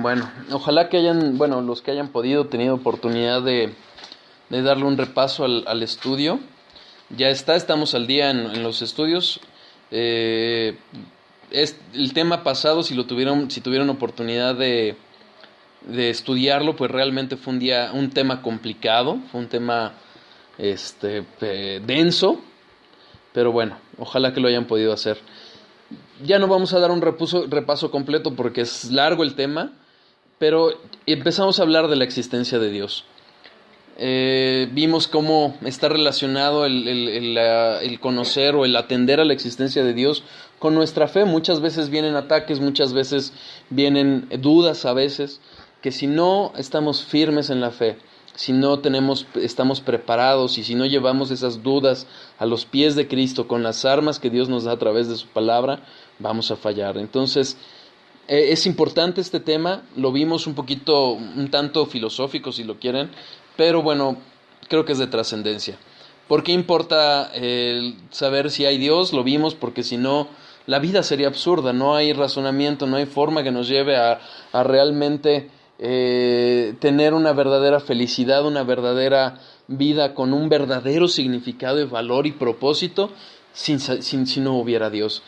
Bueno, ojalá que los que hayan podido, tenido oportunidad de darle un repaso al estudio. Estamos al día en los estudios. Es el tema pasado, si tuvieron oportunidad de estudiarlo, pues realmente fue un tema complicado, fue un tema denso, pero bueno, ojalá que lo hayan podido hacer. Ya no vamos a dar un repaso completo porque es largo el tema, pero empezamos a hablar de la existencia de Dios. Vimos cómo está relacionado el conocer o el atender a la existencia de Dios con nuestra fe. Muchas veces vienen ataques, muchas veces vienen dudas a veces, que si no estamos firmes en la fe, si no estamos preparados y si no llevamos esas dudas a los pies de Cristo con las armas que Dios nos da a través de su palabra, vamos a fallar. Entonces, es importante este tema, lo vimos un tanto filosófico si lo quieren, pero bueno, creo que es de trascendencia. ¿Por qué importa saber si hay Dios? Lo vimos porque si no, la vida sería absurda, no hay razonamiento, no hay forma que nos lleve a realmente tener una verdadera felicidad, una verdadera vida con un verdadero significado y valor y propósito si no hubiera Dios.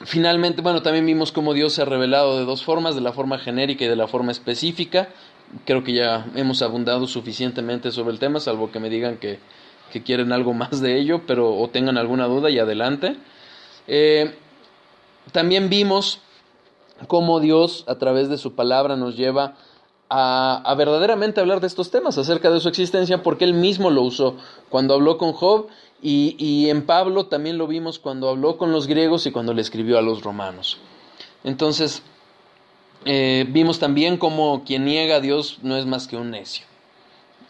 Finalmente, también vimos cómo Dios se ha revelado de dos formas, de la forma genérica y de la forma específica. Creo que ya hemos abundado suficientemente sobre el tema, salvo que me digan que quieren algo más de ello, o tengan alguna duda, y adelante. También vimos cómo Dios, a través de su palabra, nos lleva a verdaderamente hablar de estos temas, acerca de su existencia, porque Él mismo lo usó cuando habló con Job, y en Pablo también lo vimos cuando habló con los griegos y cuando le escribió a los romanos. Entonces, vimos también cómo quien niega a Dios no es más que un necio,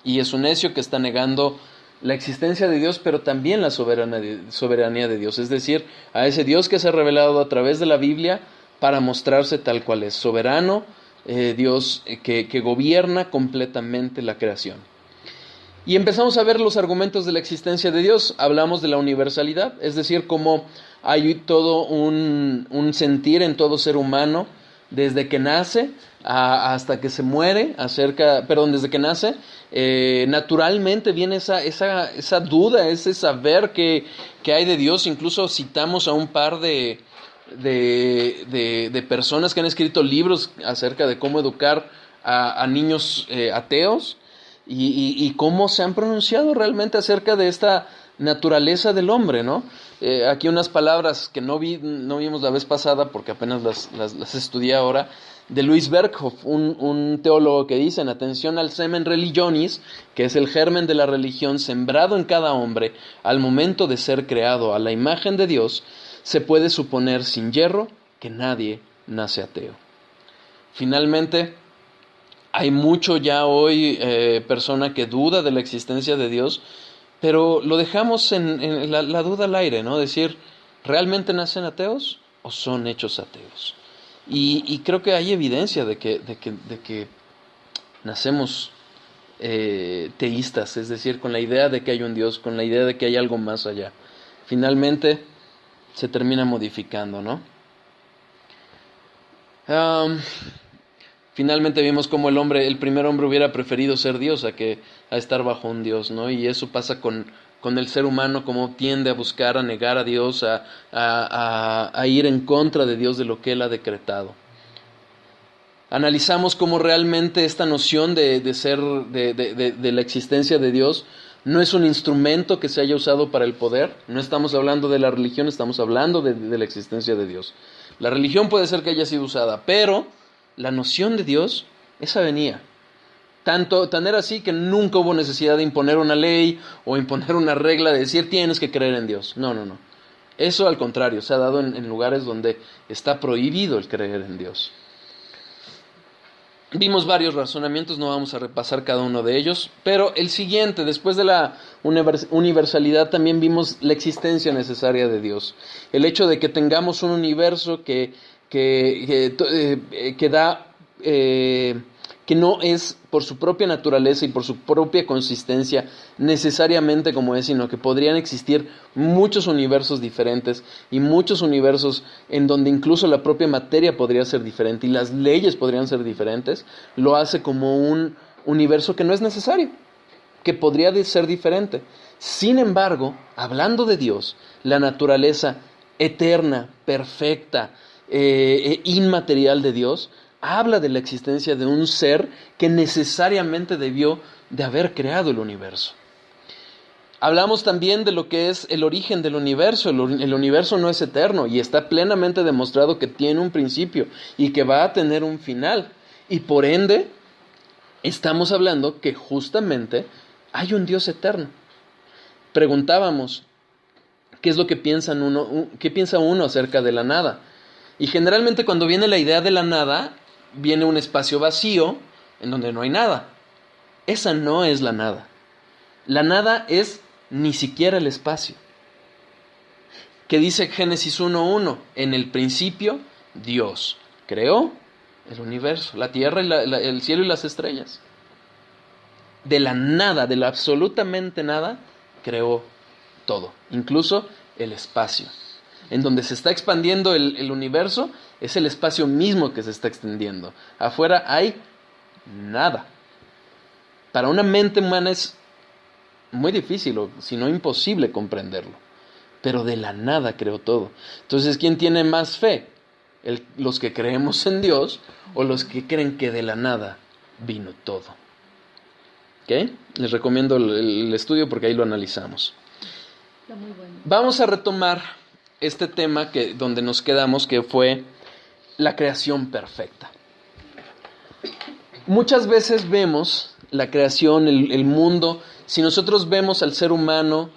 y es un necio que está negando la existencia de Dios, pero también la soberanía de Dios, es decir, a ese Dios que se ha revelado a través de la Biblia para mostrarse tal cual es, soberano, Dios que gobierna completamente la creación. Y empezamos a ver los argumentos de la existencia de Dios. Hablamos de la universalidad, es decir, cómo hay todo un sentir en todo ser humano desde que nace hasta que se muere, desde que nace, naturalmente viene esa duda, ese saber que hay de Dios. Incluso citamos a un par de personas que han escrito libros acerca de cómo educar a niños ateos, y cómo se han pronunciado realmente acerca de esta naturaleza del hombre, ¿no? Aquí unas palabras que no vimos la vez pasada porque apenas las estudié ahora, de Louis Berkhoff, un teólogo que dice: en atención al semen religionis, que es el germen de la religión sembrado en cada hombre al momento de ser creado a la imagen de Dios, se puede suponer sin yerro que nadie nace ateo. Finalmente, hay mucho ya hoy persona que duda de la existencia de Dios, pero lo dejamos en la duda al aire, ¿no? Decir, ¿realmente nacen ateos o son hechos ateos? Y creo que hay evidencia de que nacemos teístas, es decir, con la idea de que hay un Dios, con la idea de que hay algo más allá. Finalmente se termina modificando, ¿no? Finalmente vimos cómo el primer hombre hubiera preferido ser Dios a estar bajo un Dios, ¿no? Y eso pasa con el ser humano, como tiende a buscar, a negar a Dios, a ir en contra de Dios, de lo que Él ha decretado. Analizamos cómo realmente esta noción de la existencia de Dios no es un instrumento que se haya usado para el poder. No estamos hablando de la religión, estamos hablando de la existencia de Dios. La religión puede ser que haya sido usada, pero la noción de Dios, esa venía. Tan era así que nunca hubo necesidad de imponer una ley o imponer una regla de decir tienes que creer en Dios. No. Eso al contrario, se ha dado en lugares donde está prohibido el creer en Dios. Vimos varios razonamientos, no vamos a repasar cada uno de ellos, pero el siguiente, después de la universalidad, también vimos la existencia necesaria de Dios. El hecho de que tengamos un universo que que no es por su propia naturaleza y por su propia consistencia necesariamente como es, sino que podrían existir muchos universos diferentes y muchos universos en donde incluso la propia materia podría ser diferente y las leyes podrían ser diferentes, lo hace como un universo que no es necesario, que podría ser diferente. Sin embargo, hablando de Dios, la naturaleza eterna, perfecta, inmaterial de Dios, habla de la existencia de un ser que necesariamente debió de haber creado el universo. Hablamos también de lo que es el origen del universo. El universo no es eterno y está plenamente demostrado que tiene un principio y que va a tener un final. Y por ende, estamos hablando que justamente hay un Dios eterno. Preguntábamos, ¿qué es lo que piensa uno acerca de la nada? Y generalmente cuando viene la idea de la nada, viene un espacio vacío en donde no hay nada. Esa no es la nada. La nada es ni siquiera el espacio. ¿Qué dice Génesis 1:1? En el principio, Dios creó el universo, la tierra, el cielo y las estrellas. De la nada, de lo absolutamente nada, creó todo, incluso el espacio. En donde se está expandiendo el universo, es el espacio mismo que se está extendiendo. Afuera hay nada. Para una mente humana es muy difícil, o si no imposible comprenderlo. Pero de la nada creó todo. Entonces, ¿quién tiene más fe? ¿Los que creemos en Dios o los que creen que de la nada vino todo? ¿Ok? Les recomiendo el estudio porque ahí lo analizamos. Está muy bueno. Vamos a retomar este tema donde nos quedamos, que fue la creación perfecta. Muchas veces vemos la creación, el mundo, si nosotros vemos al ser humano,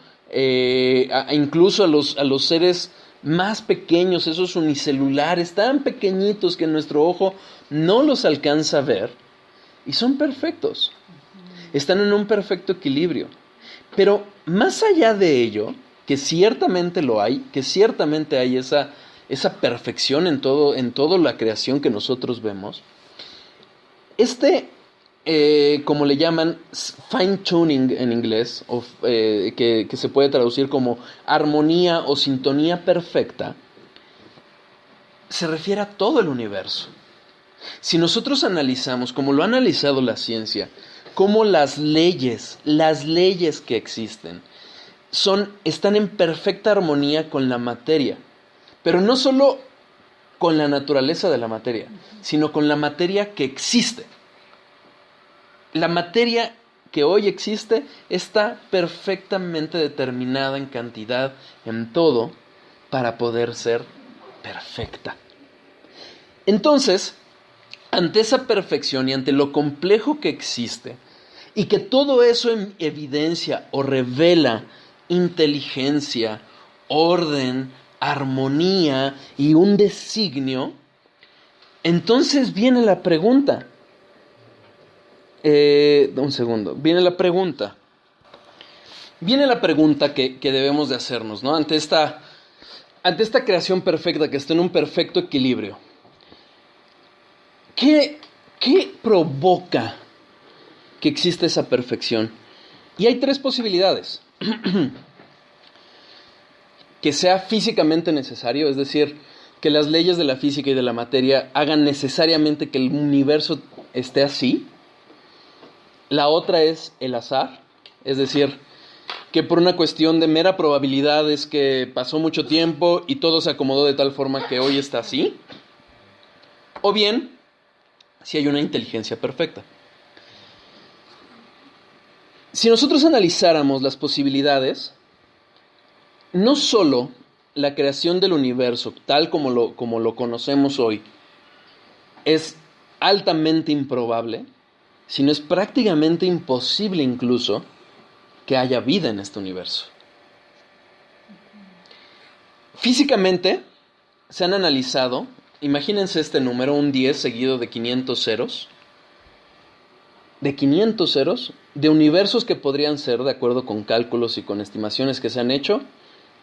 incluso a los seres más pequeños, esos unicelulares, tan pequeñitos que nuestro ojo no los alcanza a ver, y son perfectos. Están en un perfecto equilibrio. Pero más allá de ello, que ciertamente lo hay, que ciertamente hay esa perfección en toda la creación que nosotros vemos, como le llaman, fine tuning en inglés, que se puede traducir como armonía o sintonía perfecta, se refiere a todo el universo. Si nosotros analizamos, como lo ha analizado la ciencia, cómo las leyes que existen están en perfecta armonía con la materia, pero no solo con la naturaleza de la materia, sino con la materia que existe. La materia que hoy existe está perfectamente determinada en cantidad, en todo, para poder ser perfecta. Entonces, ante esa perfección y ante lo complejo que existe, y que todo eso evidencia o revela inteligencia, orden, armonía y un designio, entonces viene la pregunta. Un segundo. Viene la pregunta que debemos de hacernos, ¿no? Ante esta creación perfecta que está en un perfecto equilibrio. ¿Qué provoca que existe esa perfección? Y hay tres posibilidades. Que sea físicamente necesario, es decir, que las leyes de la física y de la materia hagan necesariamente que el universo esté así. La otra es el azar, es decir, que por una cuestión de mera probabilidad es que pasó mucho tiempo y todo se acomodó de tal forma que hoy está así. O bien, si hay una inteligencia perfecta. Si nosotros analizáramos las posibilidades, no solo la creación del universo, tal como lo conocemos hoy, es altamente improbable, sino es prácticamente imposible incluso que haya vida en este universo. Físicamente se han analizado, imagínense este número, un 10 seguido de 500 ceros, de universos que podrían ser, de acuerdo con cálculos y con estimaciones que se han hecho,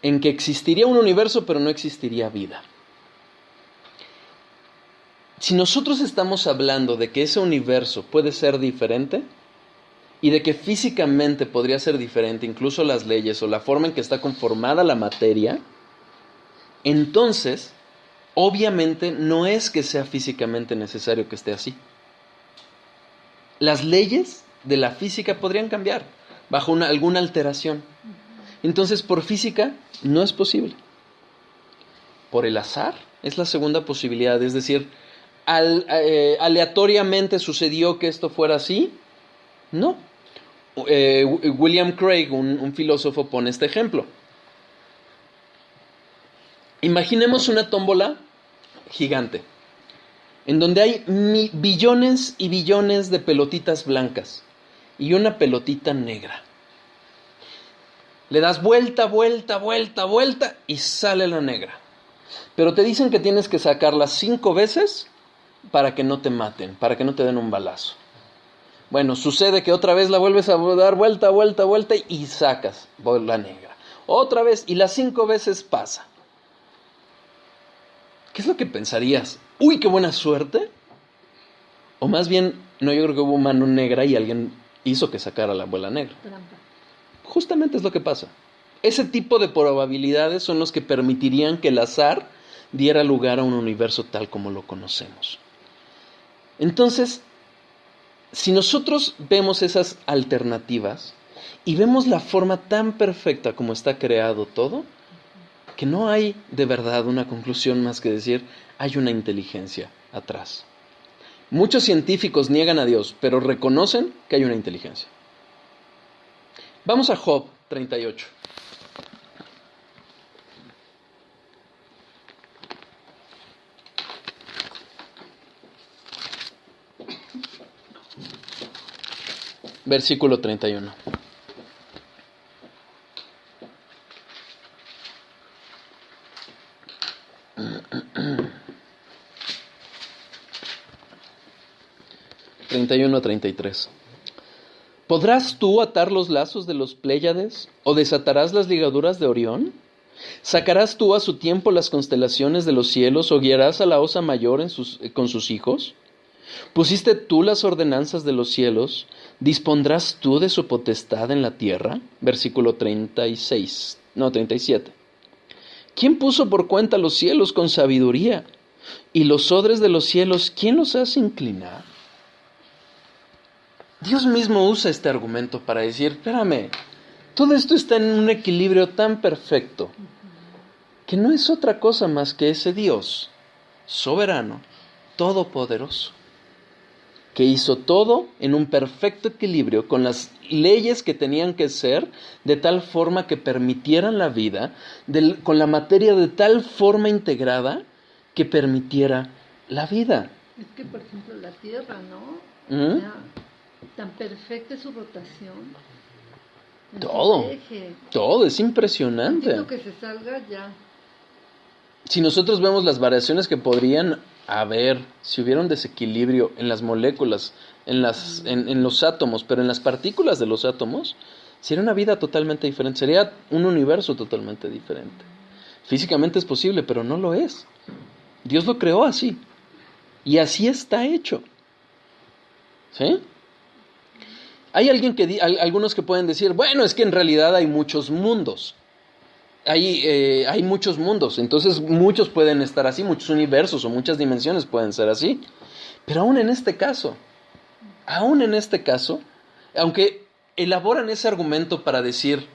en que existiría un universo pero no existiría vida. Si nosotros estamos hablando de que ese universo puede ser diferente y de que físicamente podría ser diferente, incluso las leyes o la forma en que está conformada la materia, entonces, obviamente no es que sea físicamente necesario que esté así. Las leyes de la física podrían cambiar bajo alguna alteración. Entonces, por física no es posible. Por el azar es la segunda posibilidad, es decir, aleatoriamente sucedió que esto fuera así. No. William Craig, un filósofo, pone este ejemplo. Imaginemos una tómbola gigante, en donde hay billones y billones de pelotitas blancas y una pelotita negra. Le das vuelta, vuelta, vuelta, vuelta y sale la negra. Pero te dicen que tienes que sacarla 5 veces para que no te maten, para que no te den un balazo. Bueno, sucede que otra vez la vuelves a dar vuelta, vuelta, vuelta y sacas la negra. Otra vez y las 5 veces pasa. ¿Qué es lo que pensarías? ¡Uy, qué buena suerte! O más bien, no, yo creo que hubo mano negra y alguien hizo que sacara la bola negra. Trampa. Justamente es lo que pasa. Ese tipo de probabilidades son los que permitirían que el azar diera lugar a un universo tal como lo conocemos. Entonces, si nosotros vemos esas alternativas y vemos la forma tan perfecta como está creado todo, que no hay de verdad una conclusión más que decir, hay una inteligencia atrás. Muchos científicos niegan a Dios, pero reconocen que hay una inteligencia. Vamos a Job 38. Versículo 31. (31 a 33). ¿Podrás tú atar los lazos de los Pléyades o desatarás las ligaduras de Orión? ¿Sacarás tú a su tiempo las constelaciones de los cielos o guiarás a la osa mayor con sus hijos? ¿Pusiste tú las ordenanzas de los cielos? ¿Dispondrás tú de su potestad en la tierra? Versículo 37. ¿Quién puso por cuenta los cielos con sabiduría? ¿Y los odres de los cielos, quién los hace inclinar? Dios mismo usa este argumento para decir, espérame, todo esto está en un equilibrio tan perfecto que no es otra cosa más que ese Dios soberano, todopoderoso, que hizo todo en un perfecto equilibrio con las leyes que tenían que ser de tal forma que permitieran la vida, con la materia de tal forma integrada que permitiera la vida. Es que, por ejemplo, la Tierra, ¿no? ¿Mm? O sea, tan perfecta es su rotación. Todo es impresionante. Entiendo que se salga ya. Si nosotros vemos las variaciones que podrían haber si hubiera un desequilibrio en las moléculas, en los átomos, pero en las partículas de los átomos, sería una vida totalmente diferente, sería un universo totalmente diferente. Físicamente es posible, pero no lo es. Dios lo creó así. Y así está hecho. ¿Sí? Hay algunos que pueden decir, bueno, es que en realidad hay muchos mundos. Hay muchos mundos, entonces muchos pueden estar así, muchos universos o muchas dimensiones pueden ser así. Pero aún en este caso, aunque elaboran ese argumento para decir,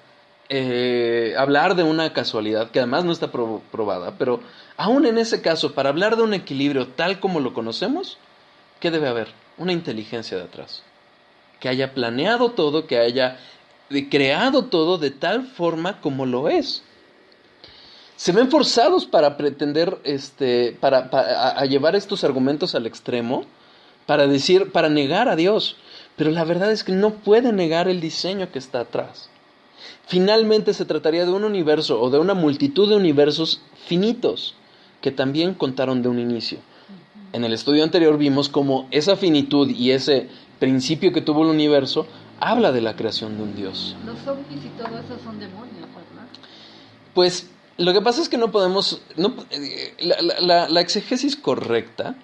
hablar de una casualidad, que además no está probada, pero aún en ese caso, para hablar de un equilibrio tal como lo conocemos, ¿qué debe haber? Una inteligencia de atrás. Que haya planeado todo, que haya creado todo de tal forma como lo es. Se ven forzados para pretender, a llevar estos argumentos al extremo, para negar a Dios. Pero la verdad es que no puede negar el diseño que está atrás. Finalmente se trataría de un universo o de una multitud de universos finitos que también contaron de un inicio. En el estudio anterior vimos cómo esa finitud y ese principio que tuvo el universo habla de la creación de un Dios. Los zombies y todo eso son demonios, ¿verdad? Pues lo que pasa es que no podemos... la exegesis correcta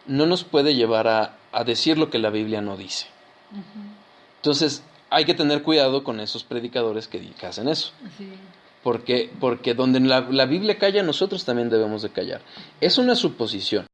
no nos puede llevar a decir lo que la Biblia no dice. Entonces, hay que tener cuidado con esos predicadores que hacen eso. Sí. Porque donde la Biblia calla, nosotros también debemos de callar. Es una suposición.